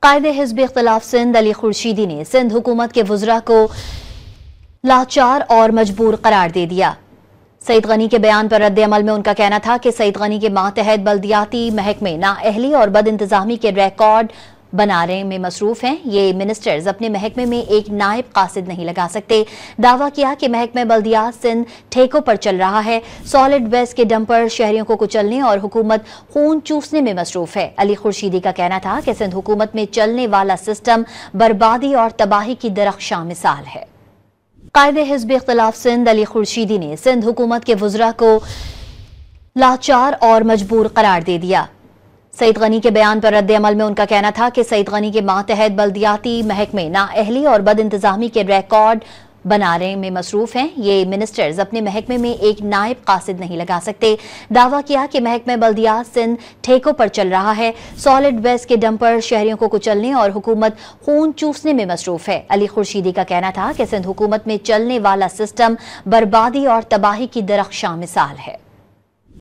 قائد حزب اختلاف سندھ علی خورشیدی نے سندھ حکومت کے وزراء کو لاچار اور مجبور قرار دے دیا۔ سعید غنی کے بیان پر رد عمل میں ان کا کہنا تھا کہ سعید غنی کے ماتحت بلدیاتی محکمے نااہلی اور بد انتظامی کے ریکارڈ بنانے میں مصروف ہیں۔ یہ منسٹرز اپنے محکمے میں ایک نائب قاصد نہیں لگا سکتے۔ دعویٰ کیا کہ محکمہ بلدیات سندھ ٹھیکوں پر چل رہا ہے، سالڈ ویسٹ کے ڈمپ پر شہریوں کو کچلنے اور حکومت خون چوسنے میں مصروف ہے۔ علی خورشیدی کا کہنا تھا کہ سندھ حکومت میں چلنے والا سسٹم بربادی اور تباہی کی درخشاں مثال ہے۔ قائد حزب اختلاف سندھ علی خورشیدی نے سندھ حکومت کے وزراء کو لاچار اور مجبور قرار دے دیا۔ سعید غنی کے بیان پر رد عمل میں ان کا کہنا تھا کہ سعید غنی کے ماتحت بلدیاتی محکمے نااہلی اور بد انتظامی کے ریکارڈ بنانے میں مصروف ہیں۔ یہ منسٹرز اپنے محکمے میں ایک نائب قاصد نہیں لگا سکتے۔ دعویٰ کیا کہ محکمہ بلدیات سندھ ٹھیکوں پر چل رہا ہے، سالڈ ویسٹ کے ڈمپ پر شہریوں کو کچلنے اور حکومت خون چوسنے میں مصروف ہے۔ علی خورشیدی کا کہنا تھا کہ سندھ حکومت میں چلنے والا سسٹم بربادی اور تباہی کی درخشاں مثال ہے۔